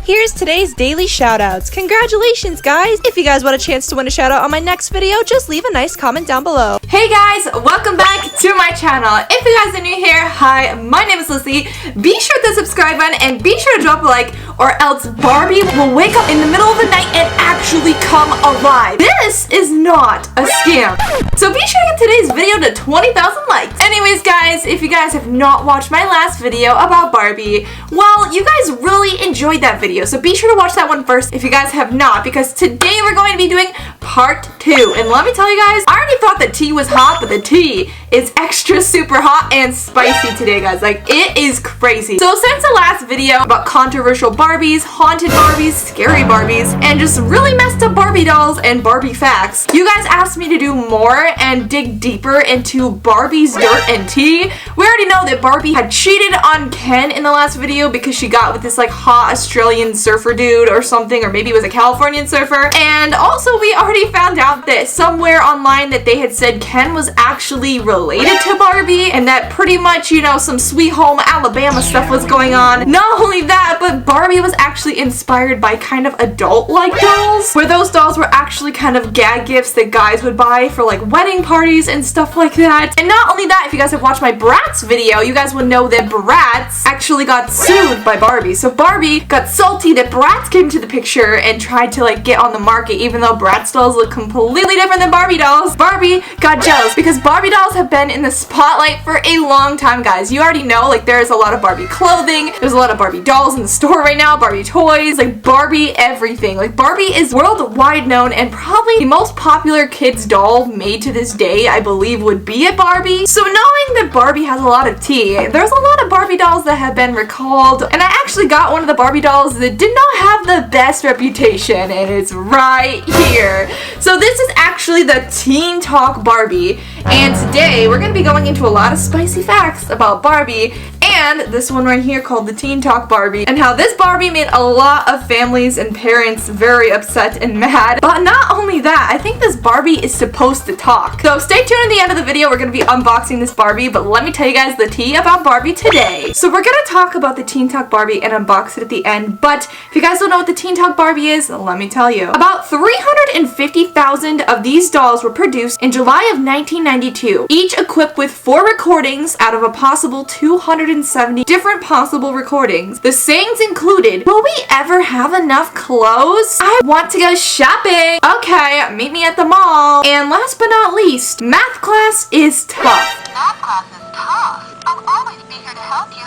Here's today's daily shoutouts. Congratulations, guys! If you guys want a chance to win a shoutout on my next video, just leave a nice comment down below. Hey guys, welcome back to my channel. If you guys are new here, hi, my name is Lizzie. Be sure to subscribe button and be sure to drop a like, or else Barbie will wake up in the middle of the night and actually come alive. This is not a scam. So be sure to get today's video to 20,000 likes. Anyways guys, if you guys have not watched my last video about Barbie, well, you guys really enjoyed that video. So be sure to watch that one first if you guys have not, because today we're going to be doing part 2. And let me tell you guys, I already thought the tea was hot, but the tea is extra super hot and spicy today, guys. Like, it is crazy. So since the last video about controversial Barbies, haunted Barbies, scary Barbies, and just really messed up Barbie dolls and Barbie facts, you guys asked me to do more and dig deeper into Barbie's dirt and tea. We already know that Barbie had cheated on Ken in the last video because she got with this like hot Australian surfer dude or something, or maybe it was a Californian surfer. And also we already found out that somewhere online that they had said Ken was actually related to Barbie, and that pretty much, you know, some Sweet Home Alabama stuff was going on. Not only that, but Barbie was actually inspired by kind of adult-like dolls, where those dolls were actually kind of gag gifts that guys would buy for like wedding parties and stuff like that. And not only that, if you guys have watched my Bratz video, you guys would know that Bratz actually got sued by Barbie. So Barbie got salty that Bratz came to the picture and tried to like get on the market, even though Bratz dolls look completely different than Barbie dolls. Barbie got jealous because Barbie dolls have been in the spotlight for a long time, guys. You already know, like, there's a lot of Barbie clothing, there's a lot of Barbie dolls in the store right now, Barbie toys, like Barbie everything. Like, Barbie is worldwide known, and probably the most popular kids doll made to this day, I believe, would be a Barbie. So knowing that Barbie has a lot of tea, there's a lot of Barbie dolls that have been recalled, and I actually got one of the Barbie dolls that did not have the best reputation, and it's right here. So this is actually the Teen Talk Barbie, and today we're going to be going into a lot of spicy facts about Barbie, and this one right here called the Teen Talk Barbie, and how this Barbie made a lot of families and parents very upset and mad. But not only that, I think this Barbie is supposed to talk. So stay tuned at the end of the video, we're going to be unboxing this Barbie, but let me tell you guys the tea about Barbie today. So we're going to talk about the Teen Talk Barbie and unbox it at the end, but if you guys don't know what the Teen Talk Barbie is, let me tell you. About 350,000 of these dolls were produced in July of 1992, each equipped with 4 recordings out of a possible 270 different possible recordings. The sayings included, "Will we ever have enough clothes? I want to go shopping. Okay, meet me at the mall." And last but not least, math class is tough. Math class is tough. I'll always be here to help you.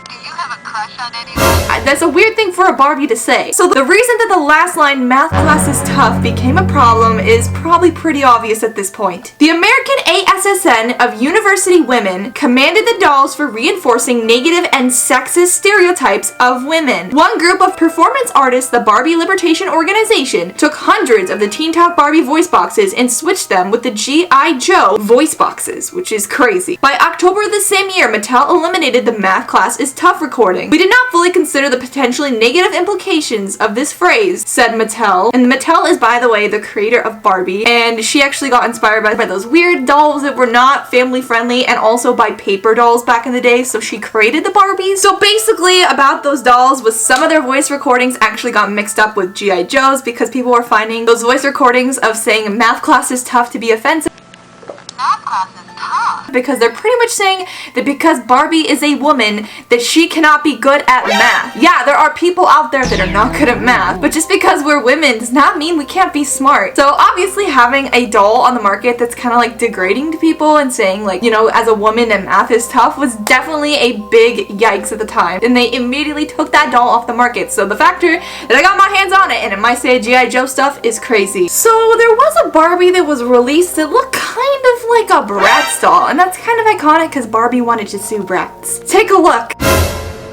Do you have a crush on anyone? That's a weird thing for a Barbie to say. So the reason that the last line, "math class is tough," became a problem is probably pretty obvious at this point. The American ASSN of University Women commanded the dolls for reinforcing negative and sexist stereotypes of women. One group of performance artists, the Barbie Libertation Organization, took hundreds of the Teen Talk Barbie voice boxes and switched them with the G.I. Joe voice boxes, which is crazy. By October of the same year, Mattel eliminated the "math class is tough" recording. "We did not fully consider the potentially negative implications of this phrase," said Mattel. And Mattel is, by the way, the creator of Barbie, and she actually got inspired by those weird dolls that were not family friendly, and also by paper dolls back in the day, so she created the Barbies. So basically about those dolls was some of their voice recordings actually got mixed up with G.I. Joe's because people were finding those voice recordings of saying "math class is tough" to be offensive. Math class is tough. Because they're pretty much saying that because Barbie is a woman, that she cannot be good at math. Yeah, there are people out there that are not good at math, but just because we're women does not mean we can't be smart. So obviously having a doll on the market that's kind of like degrading to people and saying like, you know, as a woman that math is tough was definitely a big yikes at the time. And they immediately took that doll off the market. So the factor that I got my hands on it and it might say G.I. Joe stuff is crazy. So there was a Barbie that was released that looked kind of like a Bratz doll, and that's kind of iconic because Barbie wanted to sue Bratz. Take a look.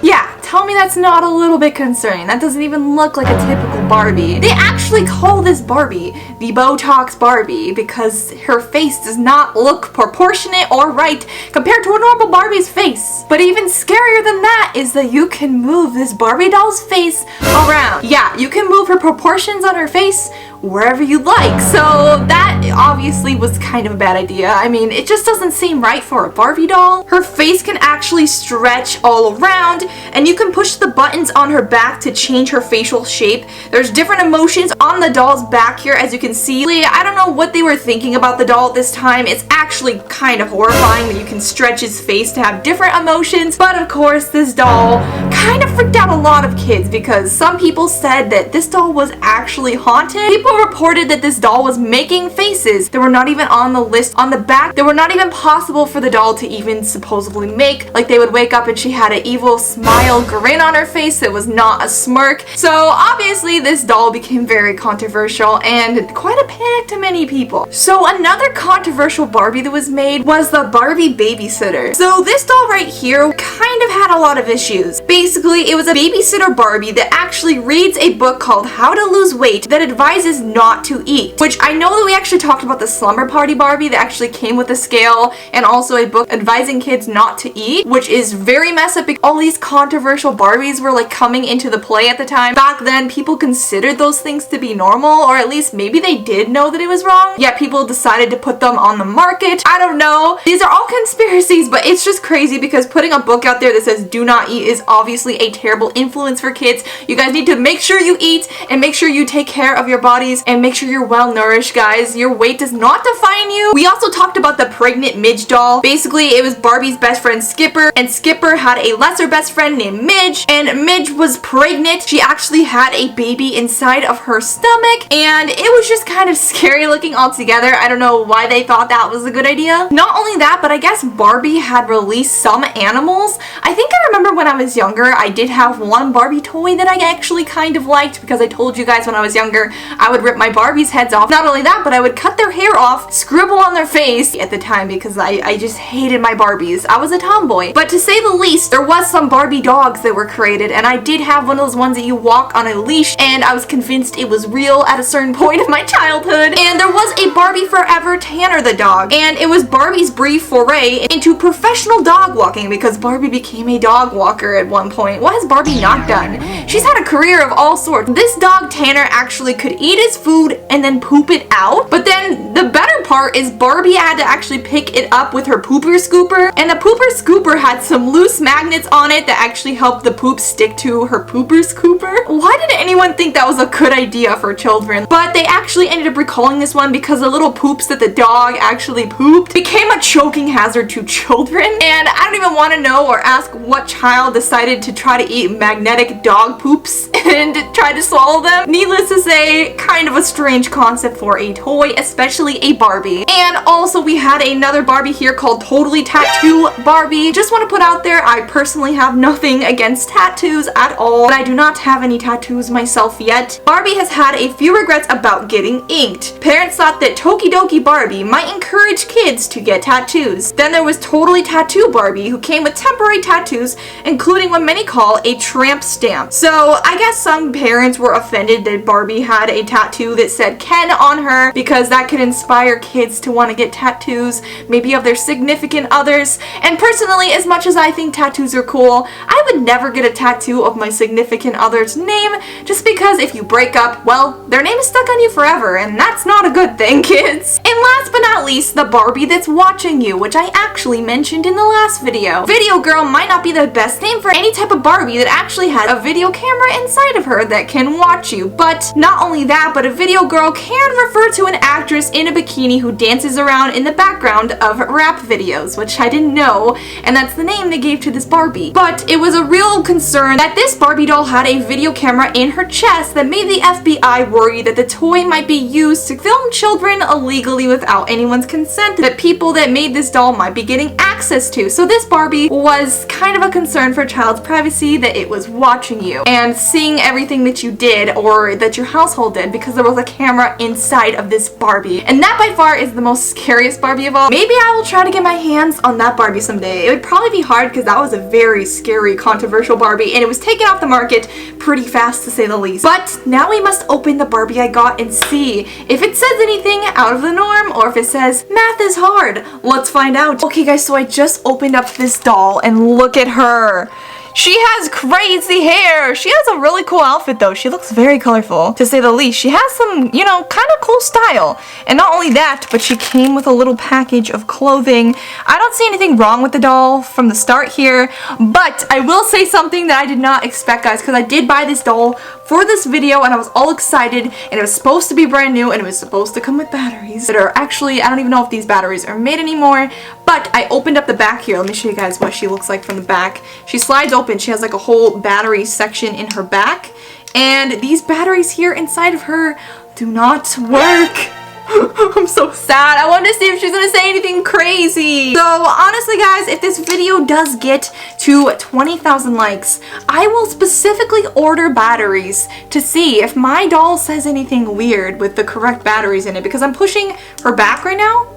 Yeah, tell me that's not a little bit concerning. That doesn't even look like a typical Barbie. They actually call this Barbie the Botox Barbie because her face does not look proportionate or right compared to a normal Barbie's face. But even scarier than that is that you can move this Barbie doll's face around. Yeah, you can move her proportions on her face wherever you like. So that obviously was kind of a bad idea. I mean, it just doesn't seem right for a Barbie doll. Her face can actually stretch all around, and you can push the buttons on her back to change her facial shape. There's different emotions on the doll's back here, as you can see. I don't know what they were thinking about the doll at this time. It's actually kind of horrifying that you can stretch his face to have different emotions, but of course this doll kind of freaked out a lot of kids because some people said that this doll was actually haunted. People reported that this doll was making faces that were not even on the list on the back, that were not even possible for the doll to even supposedly make. Like, they would wake up and she had an evil smile grin on her face that was not a smirk. So obviously this doll became very controversial and quite a panic to many people. So another controversial Barbie that was made was the Barbie babysitter. So this doll right here kind of had a lot of issues. Basically, it was a babysitter Barbie that actually reads a book called How to Lose Weight that advises not to eat, which I know that we actually talked about the Slumber Party Barbie that actually came with a scale and also a book advising kids not to eat, which is very messed up because all these controversial Barbies were like coming into the play at the time. Back then, people considered those things to be normal, or at least maybe they did know that it was wrong, yet people decided to put them on the market. I don't know. These are all conspiracies, but it's just crazy because putting a book out there that says do not eat is obviously a terrible influence for kids. You guys need to make sure you eat and make sure you take care of your bodies and make sure you're well nourished, guys. Your weight does not define you. We also talked about the pregnant Midge doll. Basically, it was Barbie's best friend Skipper, and Skipper had a lesser best friend named Midge, and Midge was pregnant. She actually had a baby inside of her stomach, and it was just kind of scary looking altogether. I don't know why they thought that was a good idea. Not only that, but I guess Barbie had released some animals. I think I remember when I was younger, I did have one Barbie toy that I actually kind of liked because I told you guys when I was younger, I would rip my Barbies' heads off. Not only that, but I would cut their hair off, scribble on their face at the time because I just hated my Barbies. I was a tomboy. But to say the least, there was some Barbie dogs that were created, and I did have one of those ones that you walk on a leash, and I was convinced it was real at a certain point of my childhood. And there was a Barbie Forever Tanner the dog, and it was Barbie's brief foray into professional dog walking because Barbie became a dog walker at one point. What has Barbie not done? She's had a career of all sorts. This dog Tanner actually could eat his food and then poop it out, but then the better part is Barbie had to actually pick it up with her pooper scooper, and the pooper scooper had some loose magnets on it that actually helped the poop stick to her pooper scooper. Why did anyone think that was a good idea for children? But they actually ended up recalling this one because the little poops that the dog actually pooped became a choking hazard to children, and I don't even want to know or ask what child decided to try to eat magnetic dog poops and try to swallow them. Needless to say, kind of a strange concept for a toy, especially a Barbie. And also we had another Barbie here called Totally Tattoo Barbie. Just want to put out there, I personally have nothing against tattoos at all, but I do not have any tattoos myself yet. Barbie has had a few regrets about getting inked. Parents thought that Tokidoki Barbie might encourage kids to get tattoos. Then there was Totally Tattoo Barbie, who came with temporary tattoos, including what many call a tramp stamp. So I guess some parents were offended that Barbie had a tattoo that said Ken on her because that could inspire kids to want to get tattoos, maybe of their significant others. And personally, as much as I think tattoos are cool, I would never get a tattoo of my significant other's name, just because if you break up, well, their name is stuck on you forever, and that's not a good thing, kids. And last but not least, the Barbie that's watching you, which I actually mentioned in the last video. Video Girl might not be the best name for any type of Barbie that actually had a video camera inside of her that can watch you. But not only that, but a video girl can refer to an actress in a bikini who dances around in the background of rap videos, which I didn't know, and that's the name they gave to this Barbie. But it was a real concern that this Barbie doll had a video camera in her chest that made the FBI worry that the toy might be used to film children illegally without anyone's consent, that people that made this doll might be getting access to. So this Barbie was kind of a concern for a child's privacy, that it was watching you and seeing everything that you did or that your household did because there was a camera inside of this Barbie. And that by far is the most scariest Barbie of all. Maybe I will try to get my hands on that Barbie someday. It would probably be hard because that was a very scary, controversial Barbie, and it was taken off the market pretty fast to say the least. But now we must open the Barbie I got and see if it says anything out of the norm or if it says math is hard. Let's find out. Okay guys, so I just opened up this doll and look at her. She has crazy hair. She has a really cool outfit though. She looks very colorful, to say the least. She has some, you know, kind of cool style. And not only that, but she came with a little package of clothing. I don't see anything wrong with the doll from the start here, but I will say something that I did not expect, guys, because I did buy this doll for this video and I was all excited, and it was supposed to be brand new and it was supposed to come with batteries that are actually, I don't even know if these batteries are made anymore, but I opened up the back here. Let me show you guys what she looks like from the back. She slides open. She has like a whole battery section in her back, and these batteries here inside of her do not work. I'm so sad. I wanted to see if she's gonna say anything crazy. So honestly, guys, if this video does get to 20,000 likes, I will specifically order batteries to see if my doll says anything weird with the correct batteries in it, because I'm pushing her back right now.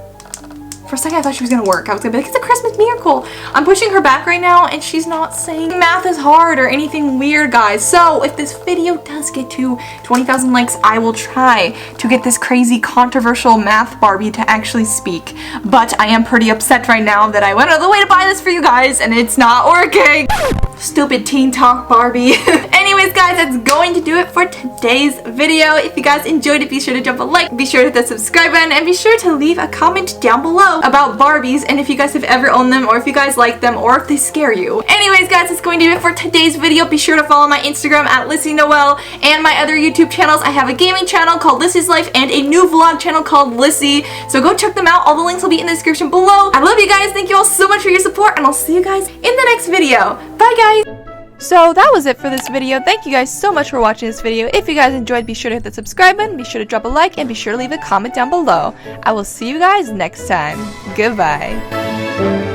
For a second I thought she was gonna work. I was gonna be like, it's a Christmas miracle. I'm pushing her back right now and she's not saying math is hard or anything weird, guys. So if this video does get to 20,000 likes, I will try to get this crazy controversial math Barbie to actually speak. But I am pretty upset right now that I went out of the way to buy this for you guys and it's not working. Stupid teen talk Barbie. Anyways, guys, that's going to do it for today's video. If you guys enjoyed it, be sure to drop a like, be sure to hit the subscribe button, and be sure to leave a comment down below about Barbies, and if you guys have ever owned them, or if you guys like them, or if they scare you. Anyways, guys, that's going to do it for today's video. Be sure to follow my Instagram at Lissy Noelle and my other YouTube channels. I have a gaming channel called Lissy's Life and a new vlog channel called Lissy, so go check them out. All the links will be in the description below. I love you guys. Thank you all so much for your support, and I'll see you guys in the next video. Bye, guys. So that was it for this video. Thank you guys so much for watching this video. If you guys enjoyed, be sure to hit the subscribe button, be sure to drop a like, and be sure to leave a comment down below. I will see you guys next time. Goodbye.